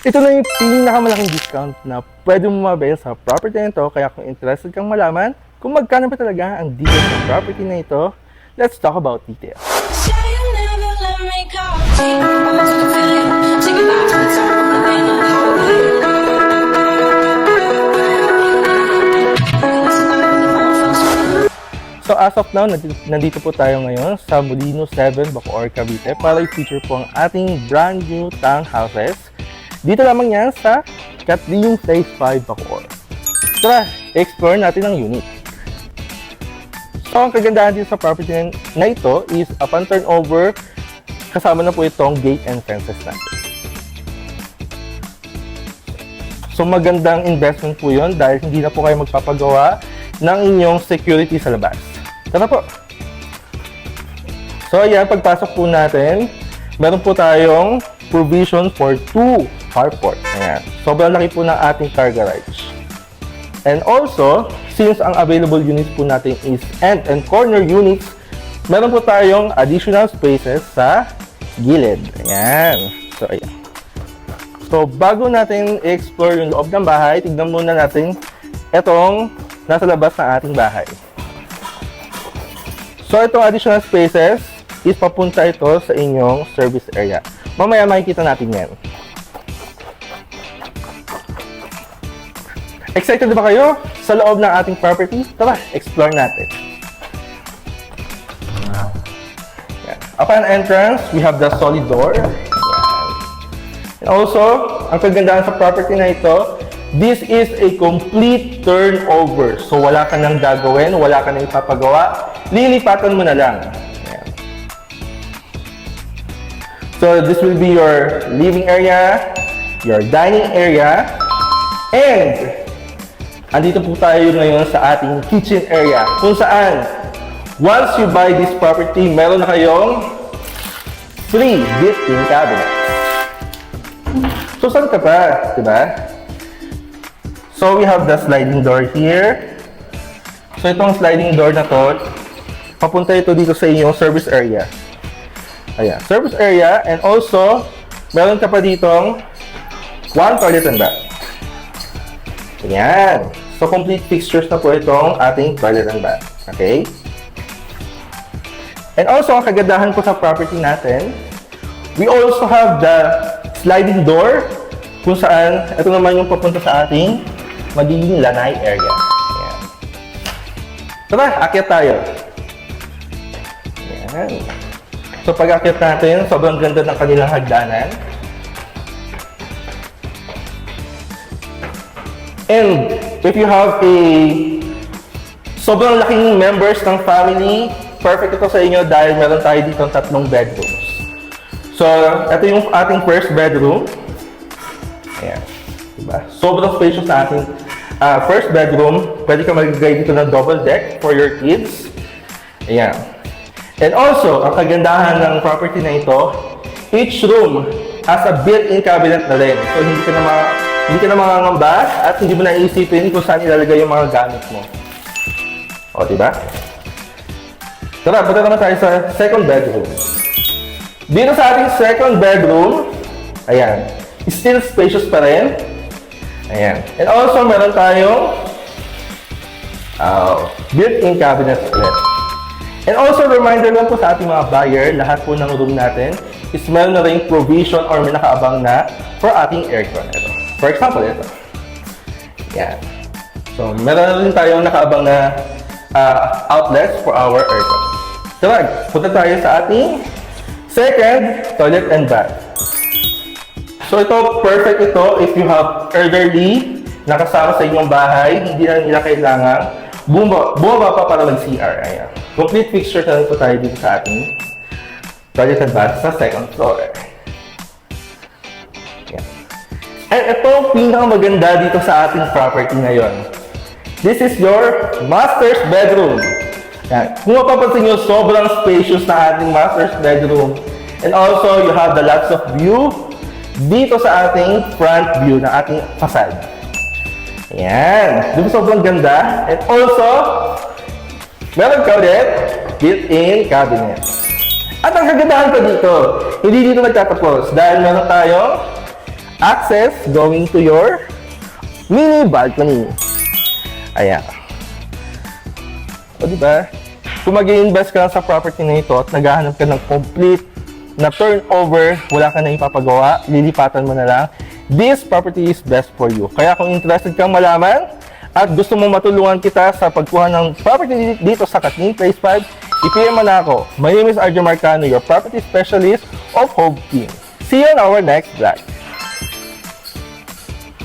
Ito na yung pinakamalaking discount na pwede mo mabili sa property na ito. Kaya kung interested kang malaman kung magkano ba talaga ang details ng property na ito, let's talk about details. So as of now, nandito po tayo ngayon sa Molino 7, Bacoor, Cavite para i-feature po ang ating brand new townhouses. Dito lamang yan sa Catling Phase 5, Bacoor. Tara, explore natin ang unit. So ang kagandahan dito sa property na ito is upon turnover, kasama na po itong gate and fences natin. So magandang investment po yun dahil hindi na po kayo magpapagawa ng inyong security sa labas. Tara po! So ayan, pagpasok po natin, meron po tayong provision for 2 carport. Ayan. Sobrang laki po ng ating car garage. And also, since ang available units po natin is end and corner units, meron po tayong additional spaces sa gilid. Ayan. So ayan. So bago natin i-explore yung loob ng bahay, tignan muna natin itong nasa labas ng ating bahay. So itong additional spaces is papunta ito sa inyong service area. Mamaya makikita natin yan. Excited ba kayo sa loob ng ating property? Tara, explore natin. Yan. Upon entrance, we have the solid door. Yan. And also, ang kagandahan sa property na ito, this is a complete turnover. So wala ka nang gagawin, wala ka nang ipapagawa, lilipatan mo na lang. Yan. So this will be your living area, your dining area, and andito po tayo ngayon sa ating kitchen area kung saan once you buy this property, meron na kayong free built-in cabinet. So saan ka pa? Diba? So we have the sliding door here. So itong sliding door na to, papunta ito dito sa inyong service area. Ayan, service area, and also meron ka pa ditong 1 toilet and bath. Ayan. So, complete fixtures na po itong ating toilet and bath. Okay? And also, ang kagandahan po sa property natin, we also have the sliding door kung saan ito naman yung papunta sa ating magiging lanay area. Ayan. Tara, akyat tayo. Ayan. So, pag akyat natin, sobrang ganda ng kanilang hagdanan. And if you have a sobrang laking members ng family, perfect ito sa inyo dahil meron tayo dito 3 bedrooms. So, ito yung ating first bedroom. Ayan. Diba? Sobrang spacious na ating first bedroom. Pwede ka magigay dito ng double deck for your kids. Ayan. And also, ang kagandahan ng property na ito, each room has a built-in cabinet na rin. So, hindi ka na mangangamba at hindi mo na iisipin kung saan ilalagay yung mga gamit mo. O, diba? Tara, punta naman tayo sa second bedroom. Dito sa ating second bedroom, ayan, still spacious pa rin. Ayan. And also, meron tayong built-in cabinet ulit. And also, reminder lang po sa ating mga buyer, lahat po ng room natin is meron na rin provision or may nakaabang na for ating aircon. Ito. For example, ito. Yan. So, meron na rin tayong nakaabang na outlets for our aircon. So, punta tayo sa ating second toilet and bath. So, ito, perfect ito if you have elderly na kasama sa inyong bahay, hindi na nila kailangan bumaba pa para mag-CR. Ayan. Complete fixture na rin po tayo dito sa ating toilet and bath sa second floor. And ito ang pinakamaganda dito sa ating property ngayon. This is your master's bedroom. Yan. Kung mapapansin nyo, sobrang spacious na ating master's bedroom. And also, you have the lots of view dito sa ating front view na ating facade. Ayan. Diba sobrang ganda? And also, meron ka ulit built-in cabinet. At ang kagandahan pa dito, hindi dito nagtatapos dahil meron tayong access going to your mini balcony. Ayan. O diba? Kung mag-i-invest ka lang sa property na ito at naghahanap ka ng complete na turnover, wala ka na ipapagawa, lilipatan mo na lang, this property is best for you. Kaya kung interested kang malaman at gusto mo matulungan kita sa pagkuha ng property dito sa Katning Place 5, i-PM mo na ako. My name is RJ Marcano, your property specialist of Hope Team. See you on our next vlog.